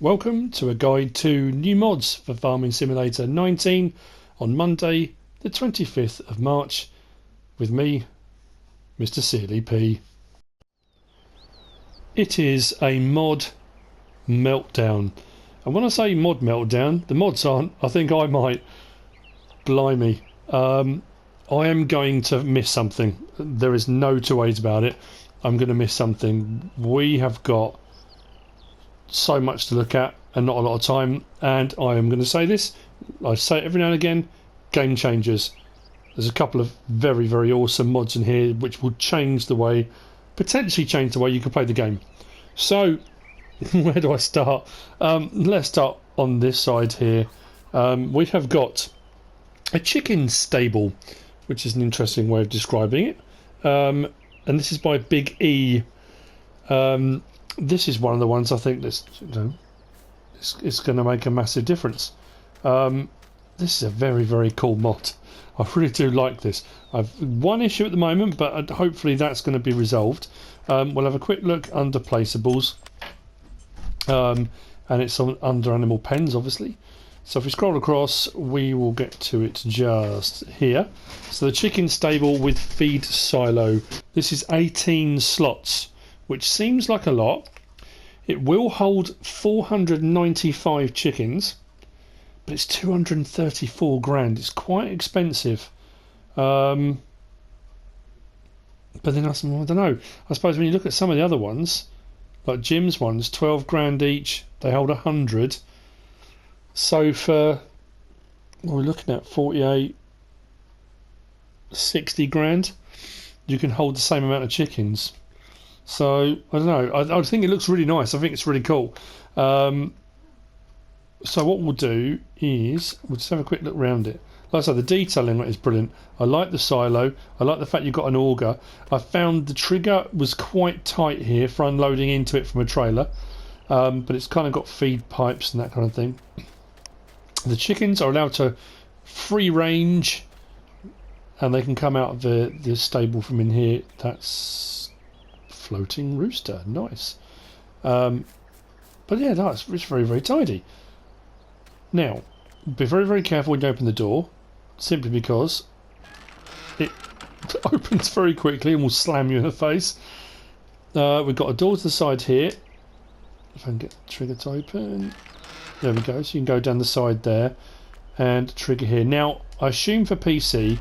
Welcome to a guide to new mods for Farming Simulator 19 on Monday the 25th of March with me, MrSealyp. It is a mod meltdown, and when I say mod meltdown, the mods aren't. I think I might. Blimey. I am going to miss something. There is no two ways about it. I'm going to miss something. We have got so much to look at and not a lot of time, and I am going to say this, I say it every now and again, Gamechangers. There's a couple of very, very awesome mods in here which will change the way, potentially change the way you can play the game. So, where do I start? Let's start on this side here. We have got a chicken stable, which is an interesting way of describing it. And this is by BigE. This is one of the ones I think that's, it's going to make a massive difference. This is a very, very cool mod. I really do like this. I've one issue at the moment, but hopefully that's going to be resolved. We'll have a quick look under placeables, and it's under animal pens, obviously. So if we scroll across, we will get to it just here. So the chicken stable with feed silo. This is 18 slots, which seems like a lot. It will hold 495 chickens, but it's 234 grand. It's quite expensive. But then I don't know. I suppose when you look at some of the other ones, like Jim's ones, 12 grand each. They hold 100. So for what we're looking at, 48, 60 grand, you can hold the same amount of chickens. So I don't know. I think it looks really nice. I think it's really cool. So what we'll do is we'll just have a quick look around it. Like I said, the detailing on it is brilliant. I like the silo. I like the fact you've got an auger. I found the trigger was quite tight here for unloading into it from a trailer, but it's kind of got feed pipes and that kind of thing. The chickens are allowed to free range, and they can come out of the stable from in here. That's floating rooster, nice. But yeah, it's very, very tidy. Now, be very, very careful when you open the door, simply because it opens very quickly and will slam you in the face. We've got a door to the side here. If I can get the trigger to open. There we go, so you can go down the side there and trigger here. Now, I assume for PC,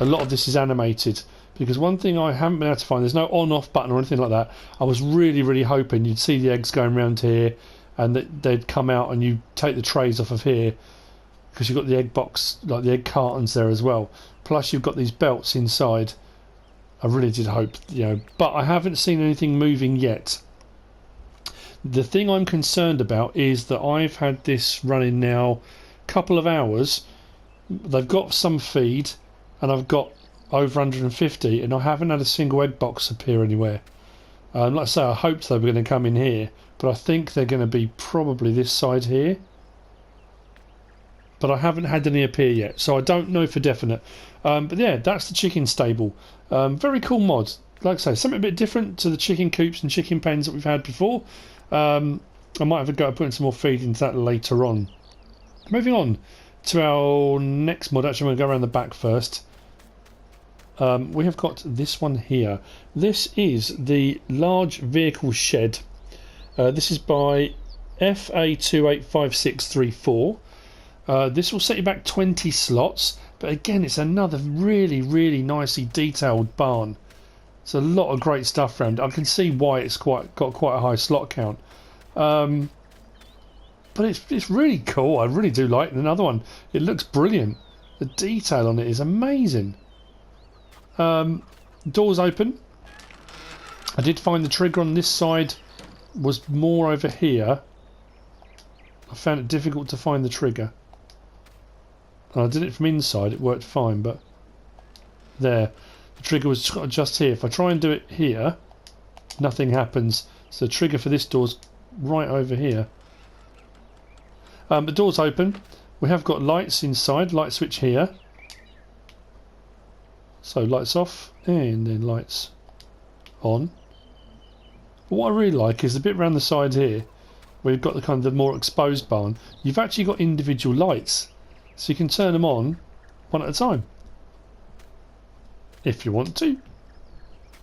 a lot of this is animated, because one thing I haven't been able to find, there's no on-off button or anything like that. I was really, really hoping you'd see the eggs going around here and that they'd come out and you take the trays off of here, because you've got the egg box, like the egg cartons there as well. Plus you've got these belts inside. I really did hope, but I haven't seen anything moving yet. The thing I'm concerned about is that I've had this running now a couple of hours. They've got some feed, and I've got over 150, and I haven't had a single egg box appear anywhere. Like I say, I hoped they were going to come in here, but I think they're going to be probably this side here. But I haven't had any appear yet, so I don't know for definite. But yeah, that's the chicken stable. Very cool mod. Like I say, something a bit different to the chicken coops and chicken pens that we've had before. I might have a go at putting some more feed into that later on. Moving on to our next mod. Actually, I'm going to go around the back first. We have got this one here. This is the large vehicle shed. This is by FA285634. This will set you back 20 slots, but again, it's another really, really nicely detailed barn. It's a lot of great stuff around. I can see why it's got quite a high slot count. But it's really cool. I really do like it. Another one. It looks brilliant. The detail on it is amazing. Doors open. I did find the trigger on this side was more over here. I found it difficult to find the trigger. And I did it from inside. It worked fine, but there. The trigger was just here. If I try and do it here, nothing happens. So the trigger for this door's right over here. The door's open. We have got lights inside. Light switch here. So lights off and then lights on. But what I really like is the bit around the side here. where you've got the kind of the more exposed barn, you've actually got individual lights, so you can turn them on one at a time if you want to.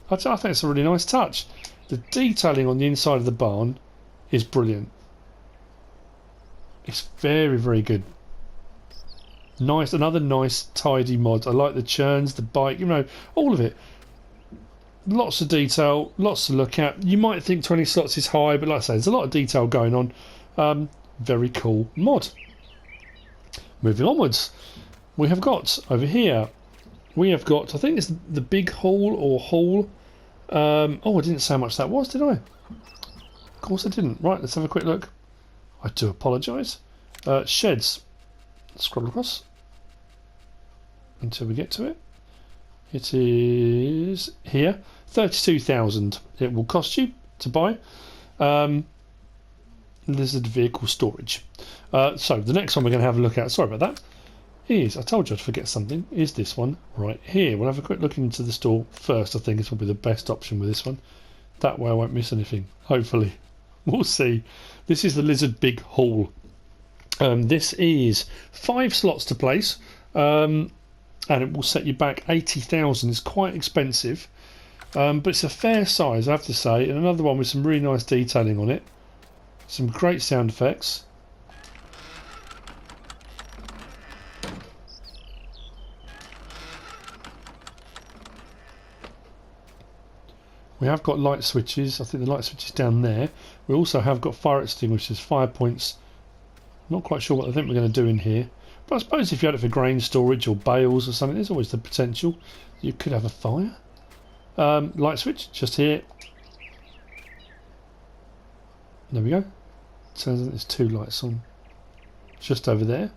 I think it's a really nice touch. The detailing on the inside of the barn is brilliant. It's very, very good. Nice, another nice tidy mod. I like the churns, the bike, you know, all of it. Lots of detail, lots to look at. You might think 20 slots is high, but like I say, there's a lot of detail going on. Very cool mod. Moving onwards, we have got over here, we have got, I think it's the big hall or hall. Oh, I didn't say how much that was, did I? Of course I didn't. Right, let's have a quick look. I do apologise. Sheds. Scroll across until we get to it. It is here. 32,000 it will cost you to buy. Lizard vehicle storage. So the next one we're going to have a look at, sorry about that, is, I told you I'd forget something, is this one right here. We'll have a quick look into the store first. I think it's probably the best option with this one. That way I won't miss anything, hopefully. We'll see. This is the Lizard Big Haul. This is 5 slots to place, and it will set you back 80,000. It's quite expensive, but it's a fair size, I have to say, and another one with some really nice detailing on it. Some great sound effects. We have got light switches. I think the light switch is down there. We also have got fire extinguishers, fire points. Not quite sure what I think we're going to do in here, but I suppose if you had it for grain storage or bales or something, there's always the potential you could have a fire. Light switch just here. There we go. Turns out there's 2 lights on just over there.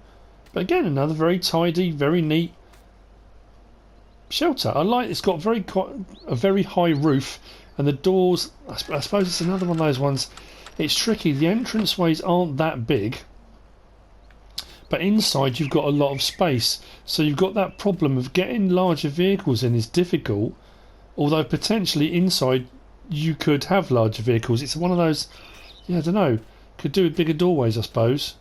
But again, another very tidy, very neat shelter. I like it's got a very high roof, and the doors, I suppose it's another one of those ones. It's tricky. The entranceways aren't that big, but inside you've got a lot of space, so you've got that problem of getting larger vehicles in is difficult, although potentially inside you could have larger vehicles. It's one of those, yeah, I don't know, could do with bigger doorways, I suppose.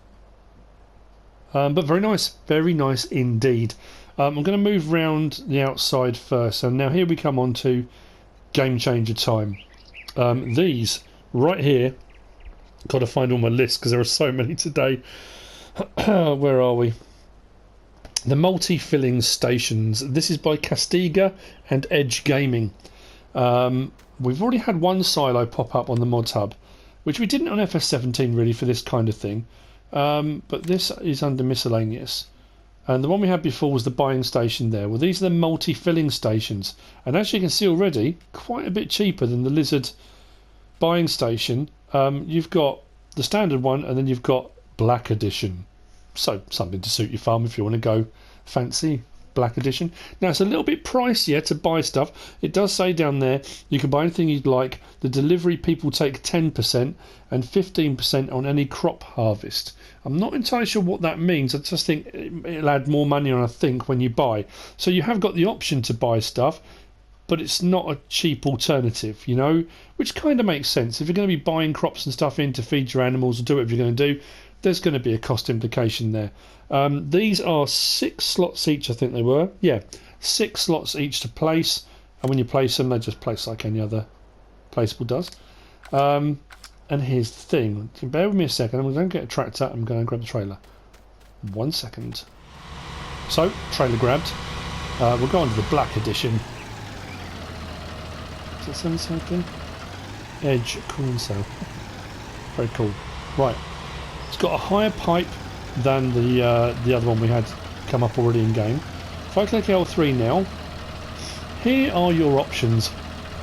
But very nice indeed. I'm going to move round the outside first, and now here we come on to Game Changer time. These right here, got to find all my lists because there are so many today. Where are we? The multi-filling stations. This is by Castiga and Edge Gaming. We've already had one silo pop up on the Modhub, which we didn't on FS17 really for this kind of thing. But this is under miscellaneous. And the one we had before was the buying station there. Well, these are the multi-filling stations. And as you can see already, quite a bit cheaper than the Lizard buying station. You've got the standard one, and then you've got Black Edition. So something to suit your farm if you want to go fancy Black Edition. Now it's a little bit pricier to buy stuff. It does say down there you can buy anything you'd like. The delivery people take 10% and 15% on any crop harvest. I'm not entirely sure what that means. I just think it'll add more money on, I think, when you buy. So you have got the option to buy stuff, but it's not a cheap alternative, you know, which kind of makes sense. If you're going to be buying crops and stuff in to feed your animals or do whatever you're going to do, there's going to be a cost implication there. These are 6 slots each, I think they were. Yeah, 6 slots each to place, and when you place them, they just place like any other placeable does. And here's the thing. Bear with me a second. I'm going to get a tractor. I'm going to grab the trailer. 1 second. So, trailer grabbed. We'll go on to the Black Edition. Does it sound something? Edge corn cell. Very cool. Right. It's got a higher pipe than the other one we had come up already in game. If I click L3 now, here are your options.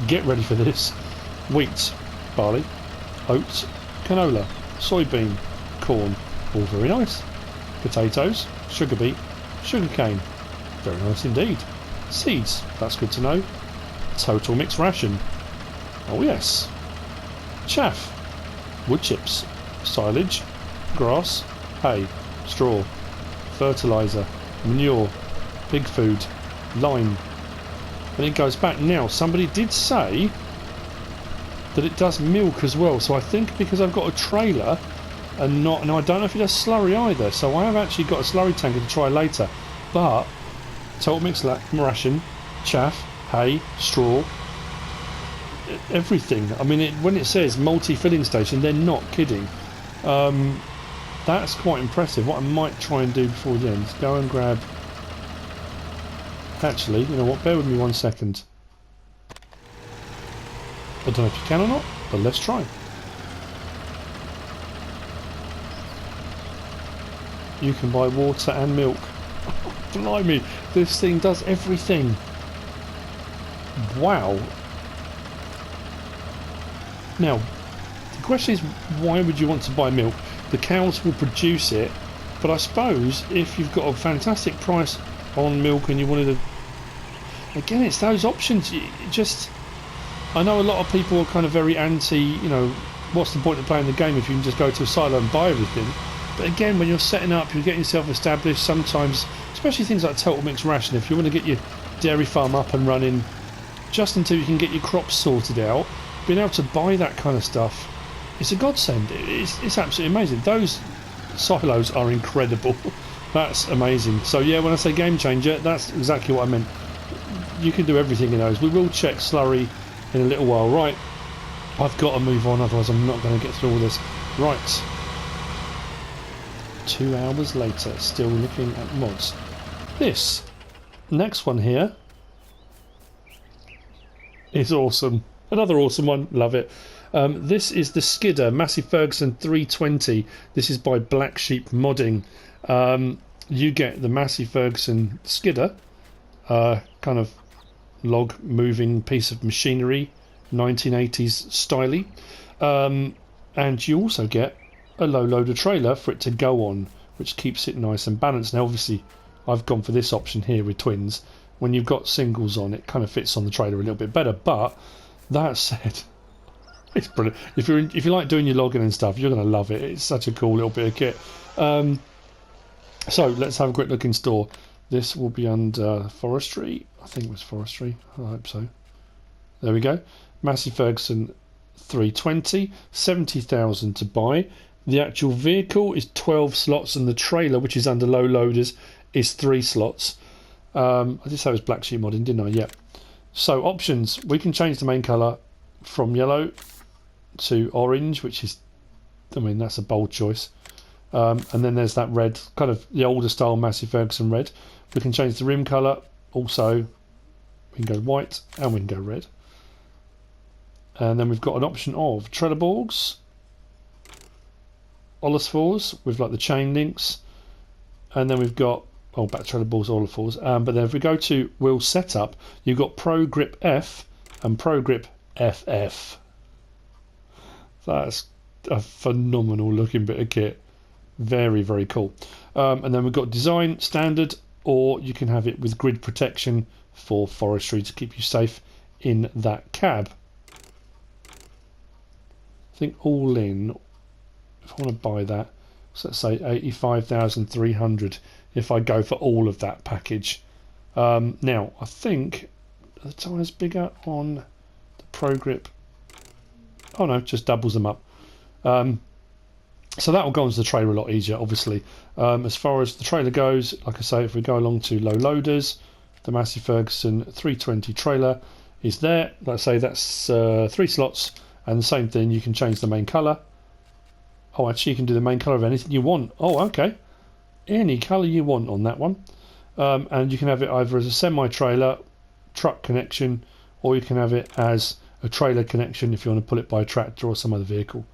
Get ready for this. Wheat, barley, oats, canola, soybean, corn, all very nice. Potatoes, sugar beet, sugar cane, very nice indeed. Seeds, that's good to know. Total mixed ration, oh yes. Chaff, wood chips, silage, grass, hay, straw, fertiliser, manure, pig food, lime. And it goes back now. Somebody did say that it does milk as well. So I think because I've got a trailer and I don't know if it does slurry either. So I have actually got a slurry tanker to try later. But total mix ration, chaff, hay, straw, everything. I mean, when it says multi-filling station, they're not kidding. That's quite impressive. What I might try and do before the end is go and grab... Actually, you know what? Bear with me 1 second. I don't know if you can or not, but let's try. You can buy water and milk. Blimey, this thing does everything. Wow. Now, the question is, why would you want to buy milk? The cows will produce it, but I suppose if you've got a fantastic price on milk and you wanted to... Again, it's those options. I know a lot of people are kind of very anti, you know, what's the point of playing the game if you can just go to a silo and buy everything? But again, when you're setting up, you're getting yourself established, sometimes, especially things like total mix ration, if you want to get your dairy farm up and running, just until you can get your crops sorted out, being able to buy that kind of stuff, it's a godsend. It's absolutely amazing. Those silos are incredible. That's amazing. So yeah, when I say game changer, that's exactly what I meant. You can do everything in those. We will check slurry in a little while. Right, I've got to move on, otherwise I'm not going to get through all this. Right, 2 hours later, still looking at mods. This next one here is awesome. Another awesome one, love it. This is the Skidder Massey Ferguson 320. This is by Blacksheep Modding. You get the Massey Ferguson Skidder, kind of log moving piece of machinery, 1980s styly, and you also get a low loader trailer for it to go on, which keeps it nice and balanced. Now obviously I've gone for this option here with twins. When you've got singles on, it kind of fits on the trailer a little bit better, but that said, it's brilliant. If you like doing your logging and stuff, you're going to love it. It's such a cool little bit of kit. So let's have a quick look in store. This will be under forestry. I think it was forestry. I hope so. There we go. Massey Ferguson 320, 70,000 to buy. The actual vehicle is 12 slots, and the trailer, which is under low loaders, is 3 slots. I did say it was Blacksheep Modding, didn't I? Yeah. So options, we can change the main colour from yellow to orange, which is, I mean, that's a bold choice. And then there's that red, kind of the older style Massey Ferguson red. We can change the rim colour. Also, we can go white and we can go red. And then we've got an option of Trelleborgs, Olesfors with like the chain links, and then we've got back Trelleborgs, Olesfors. But then if we go to wheel setup, you've got Pro Grip F and Pro Grip FF. That's a phenomenal looking bit of kit. Very, very cool. And then we've got design standard, or you can have it with grid protection for forestry to keep you safe in that cab. I think all in, if I want to buy that, so let's say 85,300 if I go for all of that package. Now I think the tyres bigger on the Pro Grip. Oh no, just doubles them up. So that will go onto the trailer a lot easier, obviously. As far as the trailer goes, like I say, if we go along to low loaders, the Massey Ferguson 320 trailer is there. Like I say, that's 3 slots, and the same thing, you can change the main colour. Oh, actually, you can do the main colour of anything you want. Oh, okay. Any colour you want on that one. And you can have it either as a semi-trailer, truck connection, or you can have it as a trailer connection if you want to pull it by a tractor or some other vehicle.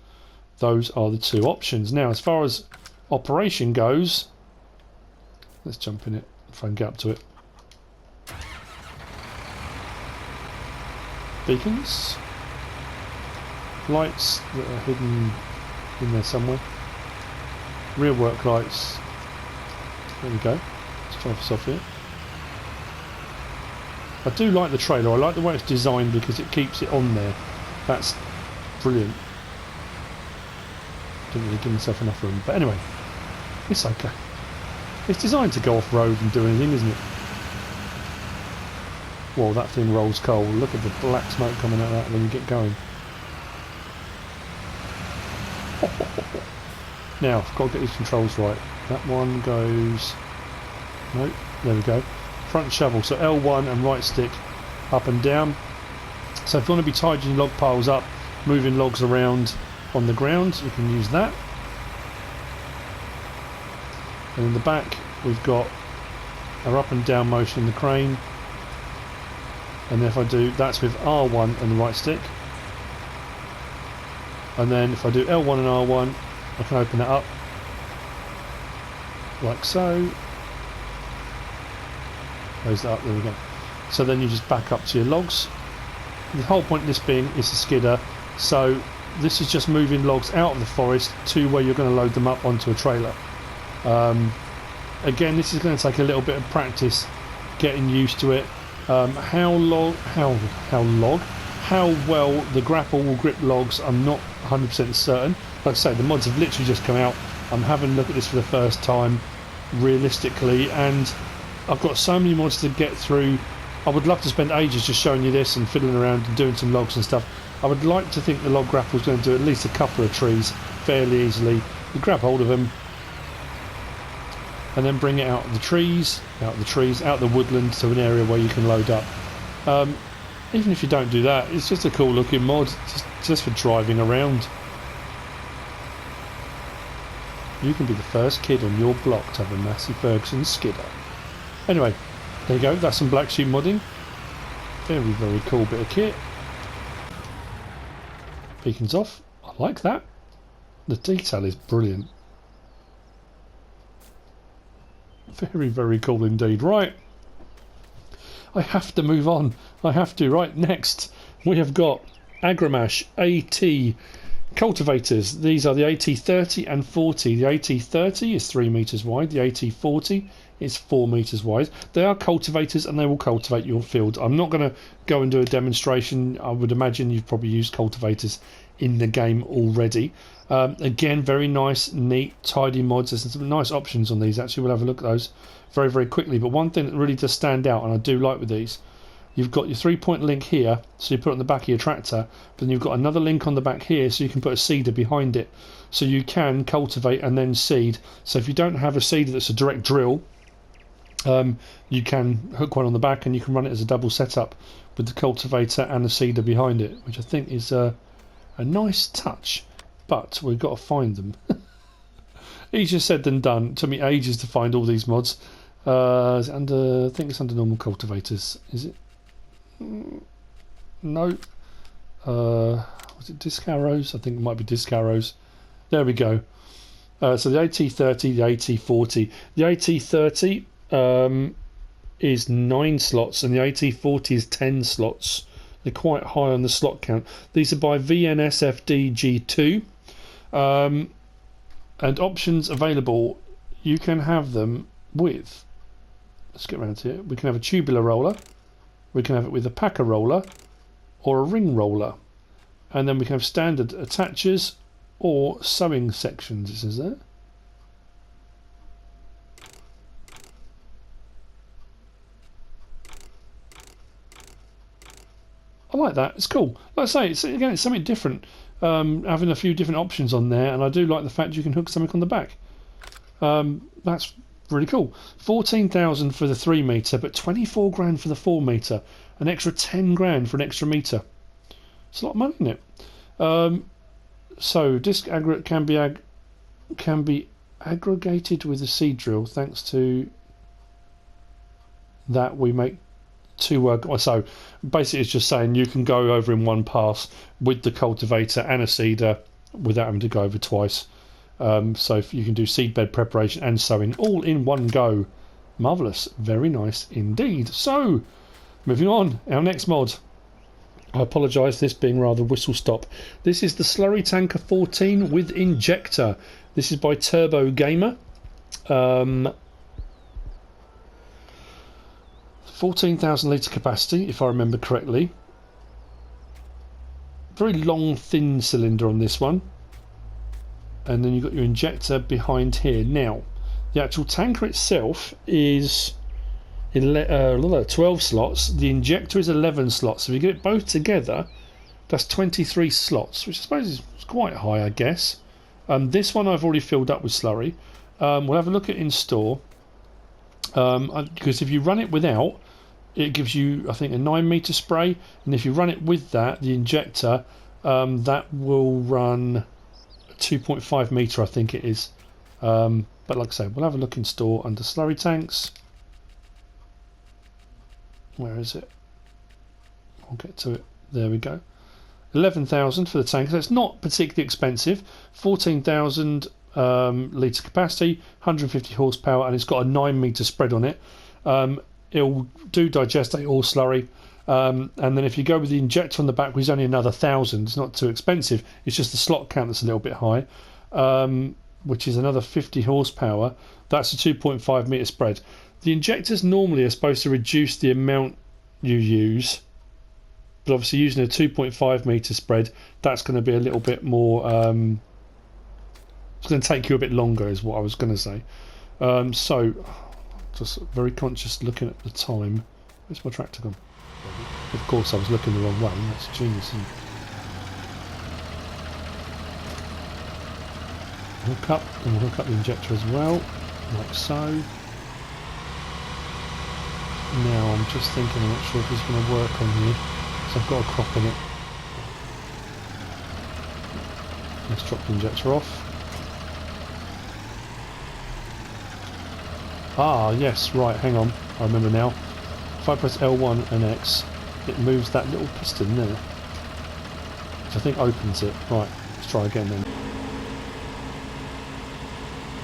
Those are the 2 options. Now, as far as operation goes, let's jump in it if I can get up to it. Beacons, lights that are hidden in there somewhere, rear work lights. There we go. Let's try this off here. I do like the trailer. I like the way it's designed because it keeps it on there. That's brilliant. Didn't really give myself enough room, but anyway, it's okay. It's designed to go off road and do anything, isn't it? Well, that thing rolls coal. Look at the black smoke coming out of that when you get going. Now, I've got to get these controls right. That one goes... Nope, there we go. Front shovel, so L1 and right stick up and down. So if you want to be tidying log piles up, moving logs around on the ground, you can use that. And in the back, we've got our up and down motion in the crane. And if I do, that's with R1 and the right stick. And then if I do L1 and R1, I can open that up like so. Close that up, there we go. So then you just back up to your logs. The whole point of this being is a skidder, so this is just moving logs out of the forest to where you're going to load them up onto a trailer. Again, this is going to take a little bit of practice getting used to it. How well the grapple will grip logs, I'm not 100% certain. Like I say, the mods have literally just come out. I'm having a look at this for the first time realistically, and I've got so many mods to get through. I would love to spend ages just showing you this and fiddling around and doing some logs and stuff. I would like to think the log grapple is going to do at least a couple of trees fairly easily. You grab hold of them and then bring it out of the trees, out the woodland to an area where you can load up. Even if you don't do that, it's just a cool looking mod, just for driving around. You can be the first kid on your block to have a Massey Ferguson skidder. Anyway, there you go, that's some Blacksheep modding. Very, very cool bit of kit. Beacons off, I like that. The detail is brilliant. Very, very cool indeed. Right, I have to move on. I have to. Right, next we have got Grommash AT cultivators. These are the AT30 and 40. The AT30 is 3 meters wide. The AT40 is 4 meters wide. They are cultivators and they will cultivate your field. I'm not going to go and do a demonstration. I would imagine you've probably used cultivators in the game already. Again, very nice, neat, tidy mods. There's some nice options on these. Actually, we'll have a look at those very, very quickly. But one thing that really does stand out, and I do like with these, you've got your 3-point link here, so you put it on the back of your tractor, but then you've got another link on the back here, so you can put a seeder behind it. So you can cultivate and then seed. So if you don't have a seeder that's a direct drill, you can hook one on the back and you can run it as a double setup with the cultivator and the seeder behind it, which I think is a nice touch. But we've got to find them. Easier said than done. It took me ages to find all these mods. Is it under, I think it's under normal cultivators. Is it? No. Was it disc arrows? I think it might be disc arrows. There we go. So the AT30, the AT40. The AT30 is 9 slots and the AT40 is 10 slots. They're quite high on the slot count. These are by VNSFDG2. And options available, you can have them with, let's get around to it, we can have a tubular roller, we can have it with a packer roller or a ring roller, and then we can have standard attachers or sewing sections, it says there. I like that, it's cool. Like I say, it's something different, having a few different options on there, and I do like the fact you can hook something on the back. That's really cool. 14,000 for the 3 meter, but 24 grand for the 4 meter. An extra 10 grand for an extra meter. It's a lot of money, isn't it? So disc aggregate can be aggregated with a seed drill. Thanks to that, we make 2 work. So basically, it's just saying you can go over in one pass with the cultivator and a seeder without having to go over twice. So if you can do seedbed preparation and sowing all in one go. Marvellous. Very nice indeed. So, moving on. Our next mod. I apologise, this being rather whistle stop. This is the Slurry Tanker 14 with injector. This is by TurboGamer. 14,000 litre capacity, if I remember correctly. Very long, thin cylinder on this one. And then you've got your injector behind here. Now, the actual tanker itself is 12 slots. The injector is 11 slots. So if you get it both together, that's 23 slots, which I suppose is quite high, I guess. This one I've already filled up with slurry. We'll have a look at in store, because if you run it without, it gives you, I think, a 9 metre spray, and if you run it with that, the injector, that will run 2.5 metre, I think it is. But like I say, we'll have a look in store under slurry tanks. Where is it? I'll get to it. There we go. 11,000 for the tank. So it's not particularly expensive. 14,000 litre capacity, 150 horsepower, and it's got a 9 metre spread on it. It'll do digestate all slurry. And then if you go with the injector on the back, which is only another 1,000, it's not too expensive. It's just the slot count that's a little bit high, which is another 50 horsepower. That's a 2.5 metre spread. The injectors normally are supposed to reduce the amount you use, but obviously using a 2.5 metre spread, that's going to be a little bit more, it's going to take you a bit longer is what I was going to say. So just very conscious looking at the time. Where's my tractor gone? Of course I was looking the wrong way. That's genius, isn't it? Hook up, and we'll hook up the injector as well, like so. Now I'm just thinking, I'm not sure if it's going to work on here, so I've got a crop in it. Let's drop the injector off. Ah, yes, right, hang on, I remember now. If I press L1 and X, it moves that little piston there, which I think opens it. Right, let's try again then.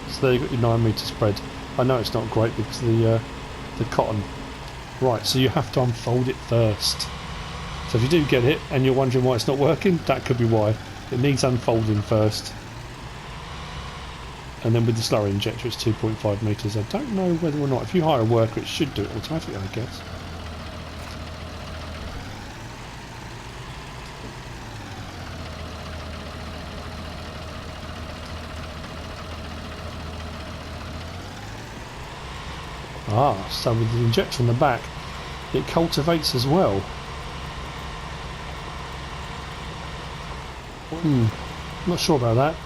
So there you've got your 9 metre spread. I know it's not great because of the cotton. Right, so you have to unfold it first. So if you do get it and you're wondering why it's not working, that could be why. It needs unfolding first. And then with the slurry injector it's 2.5 metres. I don't know whether or not, if you hire a worker it should do it automatically, I guess. Ah, so with the injector on the back, it cultivates as well. Not sure about that.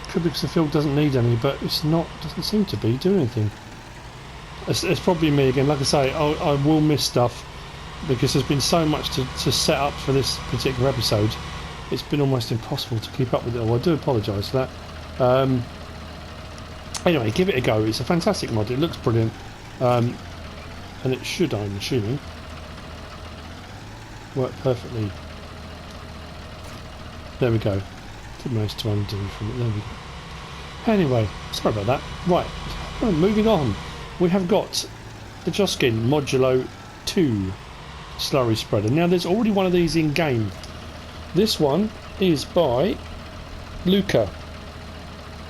Could be because the field doesn't need any, but it's not. Doesn't seem to be doing anything. It's probably me again. Like I say, I will miss stuff because there's been so much to set up for this particular episode. It's been almost impossible to keep up with it all. I do apologise for that. Anyway, give it a go. It's a fantastic mod. It looks brilliant. And it should, I'm assuming, work perfectly. There we go. Didn't manage to undo from it. There we go. Anyway, sorry about that. Right, moving on. We have got the Joskin Modulo 2 slurry spreader. Now, there's already one of these in game. This one is by Luca,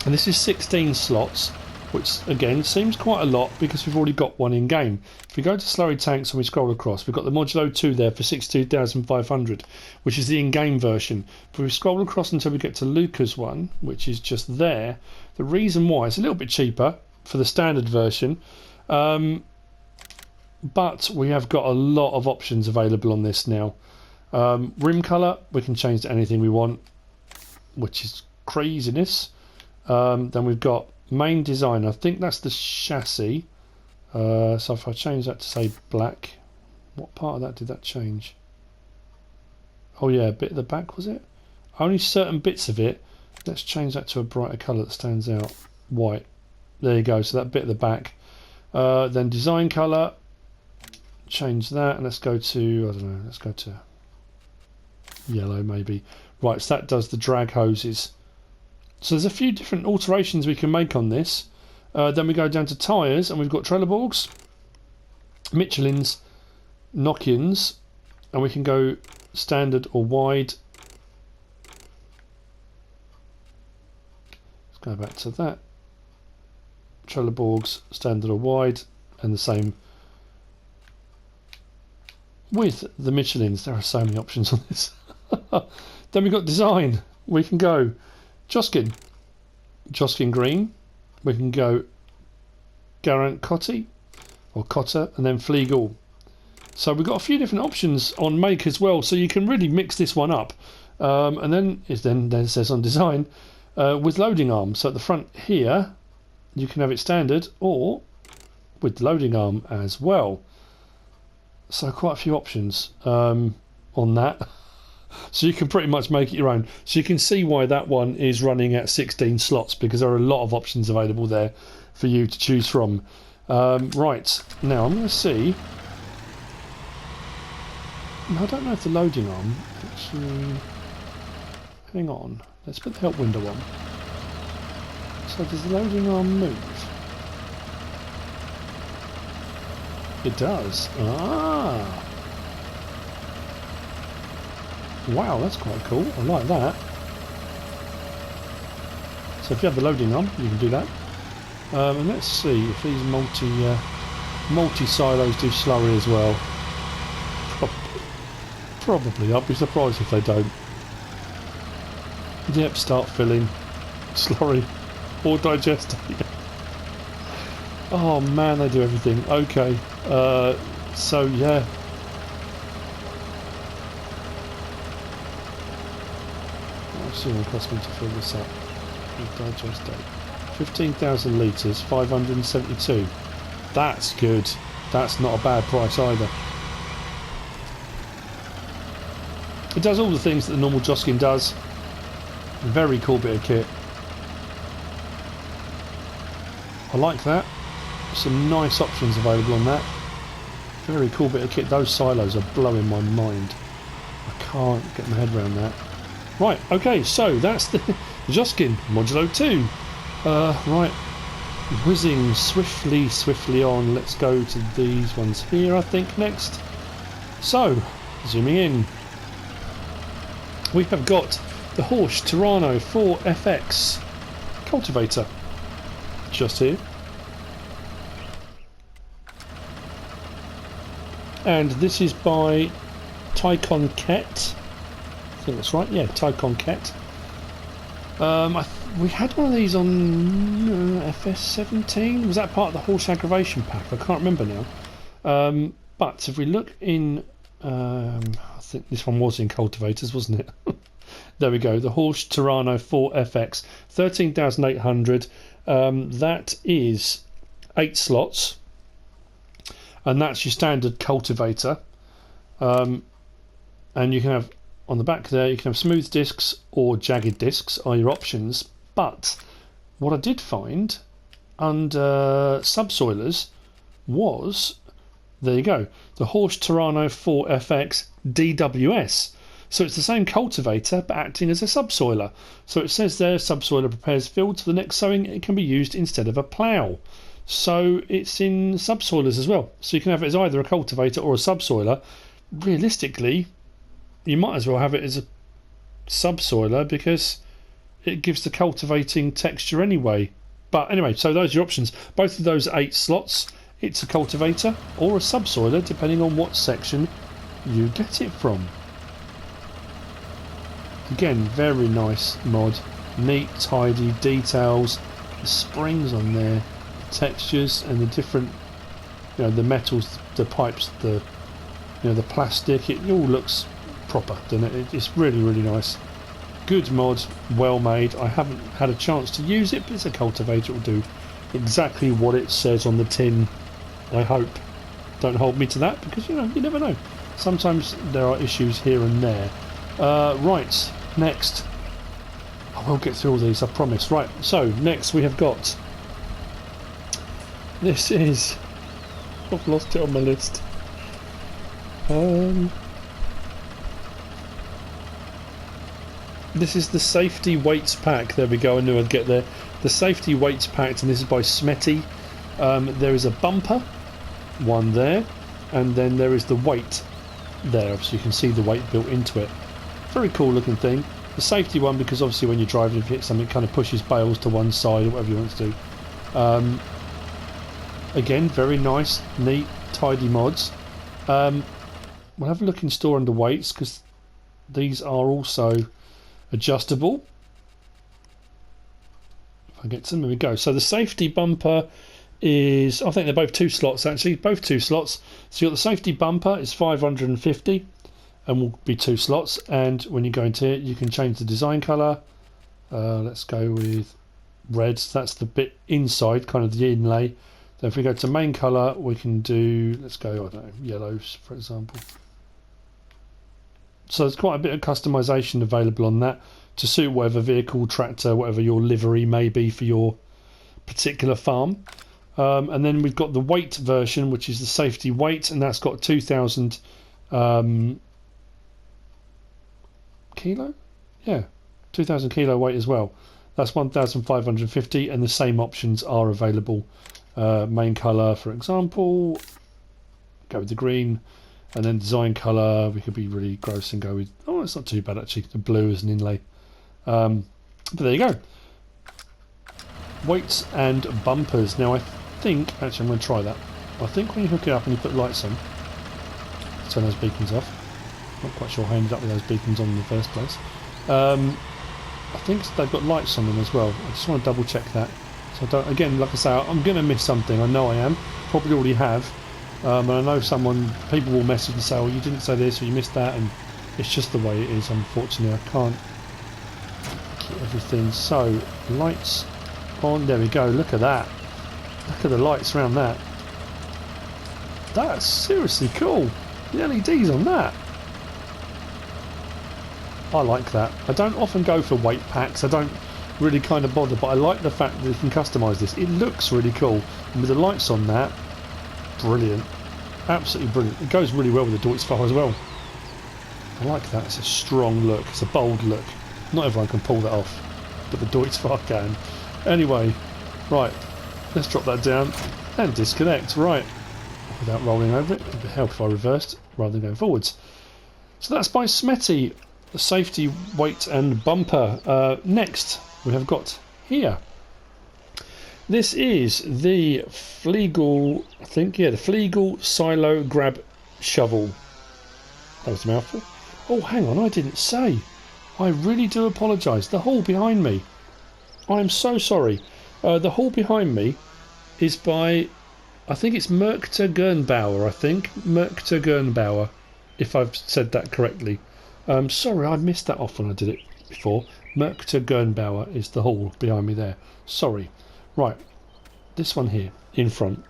and this is 16 slots. Which again seems quite a lot because we've already got one in game. If we go to slurry tanks and we scroll across, we've got the Modulo 2 there for 62,500, which is the in-game version. If we scroll across until we get to Luca's one, which is just there, the reason why it's a little bit cheaper for the standard version, but we have got a lot of options available on this now. Rim colour, we can change to anything we want, which is craziness. Then we've got main design, I think that's the chassis. So if I change that to say black, what part of that did that change? Oh yeah, a bit at the back, was it? Only certain bits of it. Let's change that to a brighter colour that stands out. White. There you go, so that bit at the back. Then design colour, change that, and let's go to, I don't know, let's go to yellow maybe. Right, so that does the drag hoses. So there's a few different alterations we can make on this. Then we go down to tyres, and we've got Trelleborgs, Michelins, Nokians, and we can go standard or wide. Let's go back to that. Trelleborgs, standard or wide, and the same with the Michelins. There are so many options on this. Then we've got design. We can go Joskin green, we can go Garant Cotti or Cotta, and then Fleagle. So we've got a few different options on make as well, so you can really mix this one up. And then it says on design, with loading arm. So at the front here, you can have it standard or with loading arm as well. So quite a few options on that. So you can pretty much make it your own. So you can see why that one is running at 16 slots, because there are a lot of options available there for you to choose from. Right, now I'm going to see. I don't know if the loading arm actually. Hang on, let's put the help window on. So does the loading arm move? It does. Ah! Wow, that's quite cool. I like that. So if you have the loading arm, you can do that. And let's see if these multi silos do slurry as well. Probably. I'd be surprised if they don't. Yep, start filling. Slurry. Or digestate. Oh man, they do everything. Okay. So yeah. What's it going to cost me to fill this up? Digestate. 15,000 litres, 572. That's good. That's not a bad price either. It does all the things that the normal Joskin does. Very cool bit of kit. I like that. Some nice options available on that. Very cool bit of kit. Those silos are blowing my mind. I can't get my head around that. Right, okay, so that's the Joskin Modulo 2. Right, whizzing swiftly on. Let's go to these ones here, I think, next. So, zooming in. We have got the Horsch Tirano 4FX Cultivator. Just here. And this is by TyKonKet. I think that's right, yeah, TyKonKet. We had one of these on FS17. Was that part of the Horsch Aggravation Pack? I can't remember now. But if we look in, I think this one was in Cultivators, wasn't it? There we go, the Horsch Tirano 4FX, 13,800. That is 8 slots, and that's your standard cultivator. And you can have on the back there, you can have smooth discs or jagged discs are your options. But what I did find under subsoilers was, there you go, the Horsch Tirano 4FX DWS. So it's the same cultivator but acting as a subsoiler. So it says there, subsoiler prepares fields for the next sowing. It can be used instead of a plough. So it's in subsoilers as well. So you can have it as either a cultivator or a subsoiler. Realistically, you might as well have it as a subsoiler because it gives the cultivating texture anyway. But anyway, so those are your options. Both of those 8 slots, it's a cultivator or a subsoiler depending on what section you get it from. Again, very nice mod, neat, tidy details, the springs on there, the textures and the different, you know, the metals, the pipes, the, you know, the plastic. It all looks proper, doesn't it? It's really, really nice. Good mod, well made. I haven't had a chance to use it, but it's a cultivator. It will do exactly what it says on the tin. I hope. Don't hold me to that because, you know, you never know. Sometimes there are issues here and there. Right, next. I will get through all these, I promise. Right, so next we have got. This is. I've lost it on my list. This is the safety weights pack. There we go. I knew I'd get there. The safety weights pack, and this is by Smety. There is a bumper, one there, and then there is the weight there, so you can see the weight built into it. Very cool looking thing. The safety one, because obviously when you're driving, if you hit something, it kind of pushes bales to one side or whatever you want to do. Again, very nice, neat, tidy mods. We'll have a look in store under weights because these are also adjustable. If I get to them, there we go. So the safety bumper is, I think they're both 2 slots actually, both 2 slots. So you've got the safety bumper is 550 and will be 2 slots, and when you go into it you can change the design colour, Let's go with reds. That's the bit inside, kind of the inlay. Then if we go to main colour, we can do, let's go, I don't know, yellows for example. So there's quite a bit of customization available on that to suit whatever vehicle, tractor, whatever your livery may be for your particular farm. And then we've got the weight version, which is the safety weight, and that's got 2,000 kilo? Yeah, 2,000 kilo weight as well. That's 1,550, and the same options are available. Main colour, for example, go with the green, and then design colour, we could be really gross and go with, oh, it's not too bad actually, the blue as an inlay. But there you go. Weights and bumpers. Now I think, actually I'm going to try that. I think when you hook it up and you put lights on, turn those beacons off. Not quite sure how I ended up with those beacons on in the first place. I think they've got lights on them as well. I just want to double check that. So I don't, again, like I say, I'm going to miss something. I know I am. Probably already have. And I know people will message and say, oh, you didn't say this or you missed that, and it's just the way it is, unfortunately. I can't get everything. So, lights on, there we go, look at that. Look at the lights around that. That's seriously cool. The LEDs on that. I like that. I don't often go for weight packs, I don't really kind of bother, but I like the fact that you can customise this. It looks really cool, and with the lights on that, brilliant, absolutely brilliant. It goes really well with the Deutz file as well. I like that. It's a strong look, it's a bold look. Not everyone can pull that off, but the Deutz file can. Anyway, right, let's drop that down and disconnect. Right, without rolling over it, it'd help if I reversed rather than going forwards. So that's by Smety, the safety weight and bumper. Next we have got here, this is the Flegel, I think, yeah, the Flegel silo grab shovel. That was a mouthful. Oh, hang on, I didn't say. I really do apologise. The haul behind me, I'm so sorry. The haul behind me is by, I think it's moechtegernbauer, I think. moechtegernbauer, if I've said that correctly. Sorry, I missed that off when I did it before. moechtegernbauer is the haul behind me there. Sorry. Right, this one here in front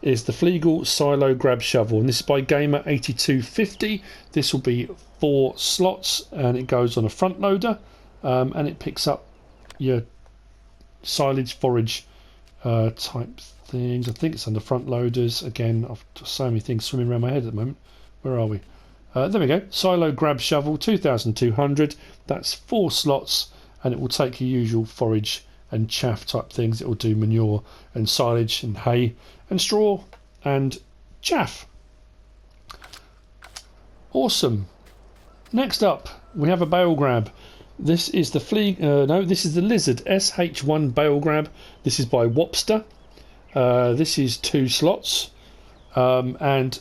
is the Flegel Silo Grab Shovel, and this is by Gamer8250. This will be 4 slots, and it goes on a front loader, and it picks up your silage, forage type things. I think it's under front loaders. Again, I've so many things swimming around my head at the moment. Where are we? There we go. Silo Grab Shovel, 2,200. That's 4 slots, and it will take your usual forage and chaff type things. It will do manure and silage and hay and straw and chaff. Awesome. Next up, we have a bale grab. This is the this is the Lizard SH1 bale grab. This is by Wopster. This is 2 slots, and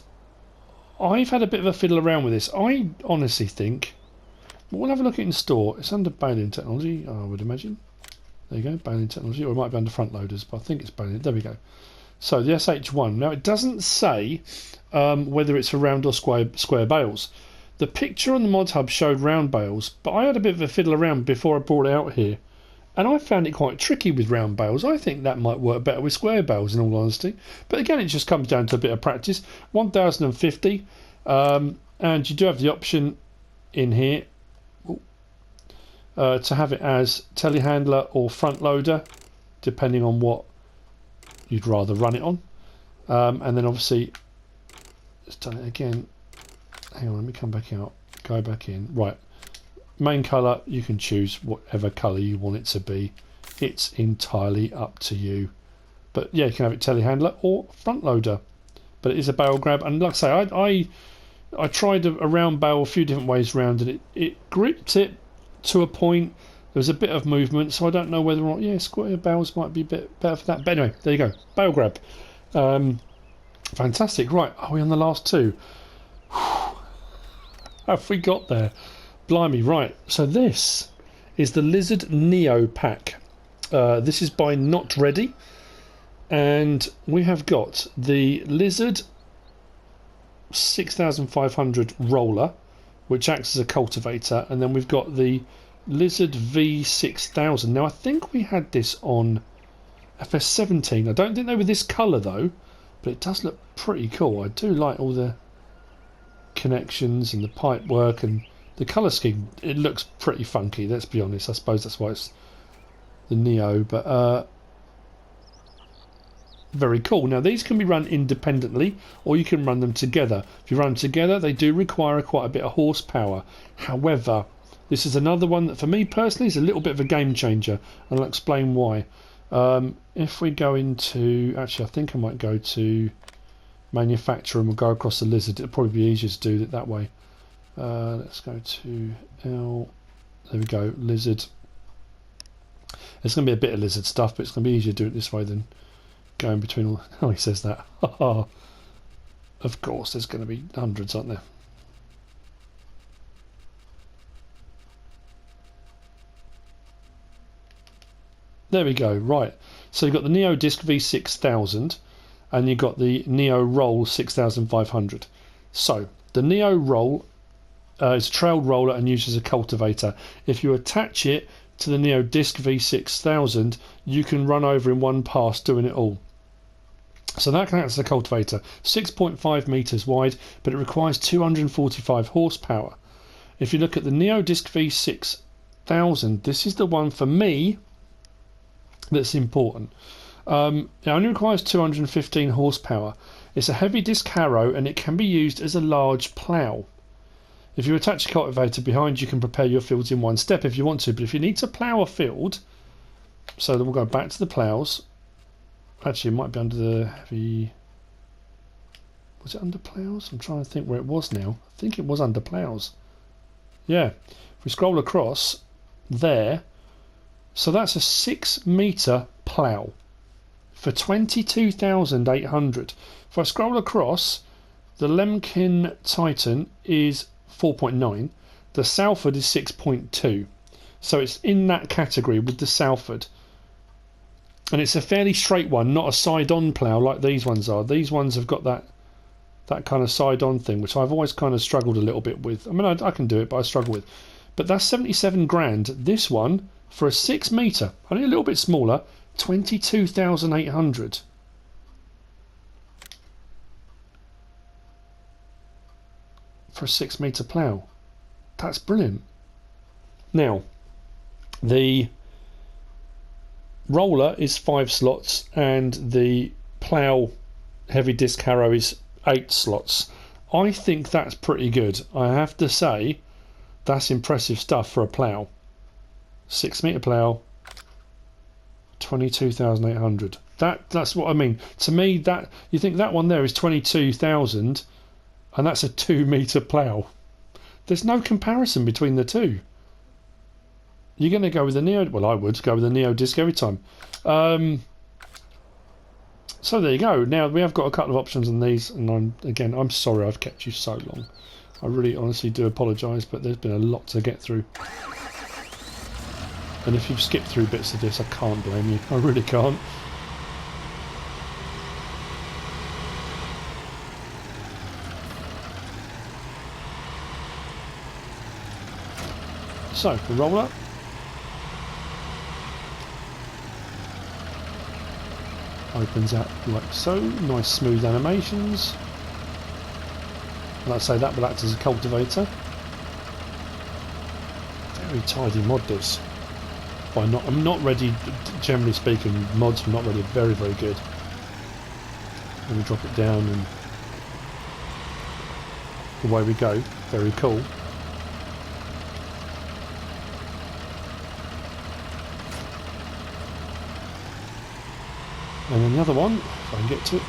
I've had a bit of a fiddle around with this. I honestly think, we'll have a look at it in store. It's under baling technology, I would imagine. There you go, baling technology, or it might be under front loaders, but I think it's baling. There we go. So the SH1. Now it doesn't say whether it's for round or square bales. The picture on the Modhub showed round bales, but I had a bit of a fiddle around before I brought it out here, and I found it quite tricky with round bales. I think that might work better with square bales, in all honesty. But again, it just comes down to a bit of practice. 1,050, and you do have the option in here to have it as telehandler or front loader, depending on what you'd rather run it on. And then obviously, it's done it again. Hang on, let me come back out, go back in. Right, main colour, you can choose whatever colour you want it to be. It's entirely up to you. But yeah, you can have it telehandler or front loader. But it is a bale grab, and like I say, I tried a round bale a few different ways round, and it gripped it to a point. There's a bit of movement, so I don't know whether or not, yeah, square bales might be a bit better for that. But anyway, there you go, bale grab. Fantastic. Right, are we on the last 2? Have we got there? Blimey. Right, so this is the Lizard Neo pack. This is by Not Ready, and we have got the Lizard 6,500 roller, which acts as a cultivator, and then we've got the Lizard V6000. Now I think we had this on FS17. I don't think they were this colour though, but it does look pretty cool. I do like all the connections and the pipe work and the colour scheme. It looks pretty funky, let's be honest. I suppose that's why it's the Neo, but very cool. Now these can be run independently or you can run them together. If you run them together, they do require quite a bit of horsepower. However, this is another one that for me personally is a little bit of a game changer, and I'll explain why. If we go into, actually I think I might go to manufacturer and we'll go across the Lizard. It'll probably be easier to do it that way. Let's go to L, there we go, Lizard. There's going to be a bit of Lizard stuff, but it's going to be easier to do it this way than going between all. Oh, he says that. Of course, there's going to be hundreds, aren't there? There we go. Right. So you've got the Neo Disc V6000 and you've got the Neo Roll 6500. So the Neo Roll is a trailed roller and uses a cultivator. If you attach it to the Neo Disc V6000, you can run over in one pass doing it all. So that can act as a cultivator. 6.5 meters wide, but it requires 245 horsepower. If you look at the Neo Disc V6000, this is the one for me that's important. It only requires 215 horsepower. It's a heavy disc harrow and it can be used as a large plough. If you attach a cultivator behind, you can prepare your fields in one step if you want to, but if you need to plough a field, so then we'll go back to the ploughs. Actually, it might be under the heavy. Was it under ploughs? I'm trying to think where it was now. I think it was under ploughs. Yeah. If we scroll across there, so that's a 6 metre plough for 22,800. If I scroll across, the Lemkin Titan is 4.9. The Salford is 6.2. So it's in that category with the Salford. And it's a fairly straight one, not a side-on plough like these ones are. These ones have got that kind of side-on thing, which I've always kind of struggled a little bit with. I mean, I can do it, but I struggle with. But that's 77 grand. This one, for a 6 metre, only a little bit smaller, 22,800. For a 6 metre plough. That's brilliant. Now, the roller is 5 slots and the plough heavy disc harrow is 8 slots. I think that's pretty good. I have to say, that's impressive stuff for a plough. 6 metre plough, 22,800. That's what I mean. To me, that you think that one there is 22,000, and that's a 2 metre plough. There's no comparison between the two. You're going to go with the Neo. Well, I would go with the Neo Disc every time. So there you go. Now we have got a couple of options on these, and I'm sorry I've kept you so long. I really honestly do apologise, but there's been a lot to get through. And if you've skipped through bits of this, I can't blame you. I really can't. So, the roller. Opens out like so. Nice smooth animations. And I'd say that will act as a cultivator. Very tidy mod this. I'm not ready, generally speaking, mods are not really very, very good. Let me drop it down and away we go. Very cool. And then the other one, if I can get to it,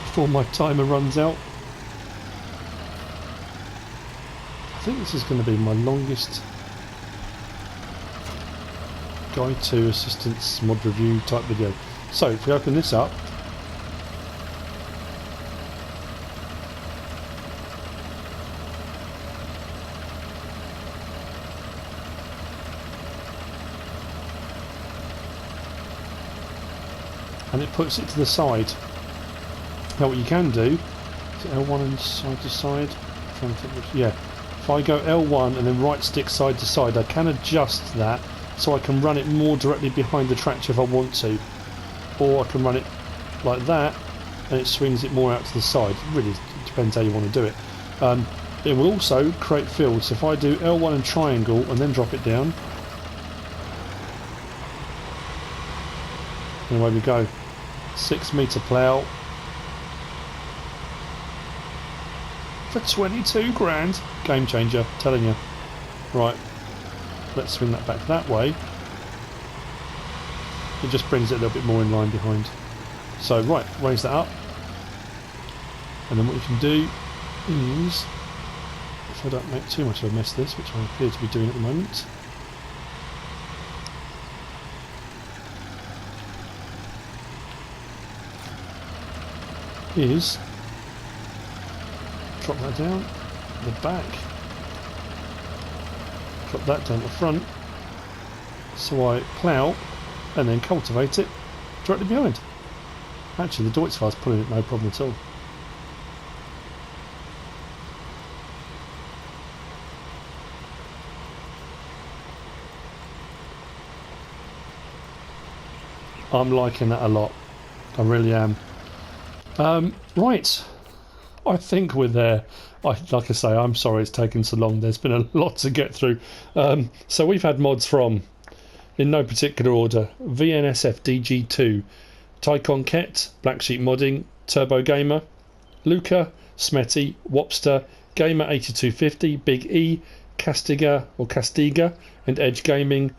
before my timer runs out. I think this is going to be my longest guide to assistance mod review type video. So if we open this up, and it puts it to the side. Now what you can do is L1 and side to side. I'm trying to think which, yeah. if I go L1 and then right stick side to side, I can adjust that so I can run it more directly behind the tractor if I want to, or I can run it like that and it swings it more out to the side. It really depends how you want to do it. It will also create fields. So if I do L1 and triangle and then drop it down, and away we go. 6 metre plough for 22 grand. Game changer, telling you. Right, let's swing that back that way. It just brings it a little bit more in line behind. So right, raise that up, and then what you can do is, if I don't make too much of a mess of this, which I appear to be doing at the moment, is drop that down the back, drop that down the front, so I plough and then cultivate it directly behind. Actually, the Deutz-Fahr's pulling it no problem at all. I'm liking that a lot. I really am. Right, I think we're there. Like I say, I'm sorry it's taken so long. There's been a lot to get through. So we've had mods from, in no particular order, VNSFDG2, TyKonKet, Blacksheep Modding, TurboGamer, Luca, Smety, Wopster, Gamer8250, BigE, Castiga, and Edge Gaming,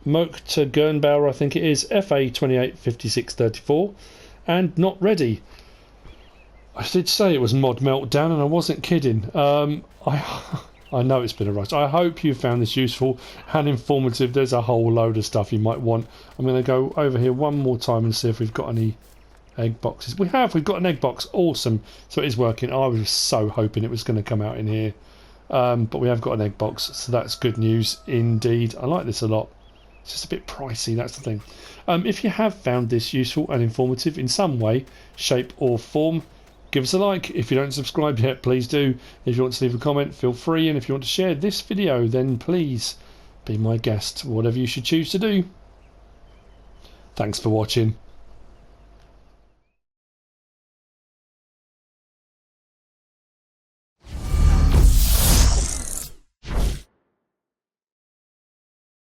moechtegernbauer, I think it is, FA285634, and Not Ready. I did say it was MODS Meltdown, and I wasn't kidding. I know it's been a rush. I hope you found this useful and informative. There's a whole load of stuff you might want. I'm going to go over here one more time and see if we've got any egg boxes. We've got an egg box. Awesome. So it is working. I was so hoping it was going to come out in here. But we have got an egg box, so that's good news indeed. I like this a lot. It's just a bit pricey, that's the thing. If you have found this useful and informative in some way, shape or form, give us a like. If you don't subscribe yet, please do. If you want to leave a comment, feel free. And if you want to share this video, then please be my guest, whatever you should choose to do. Thanks for watching.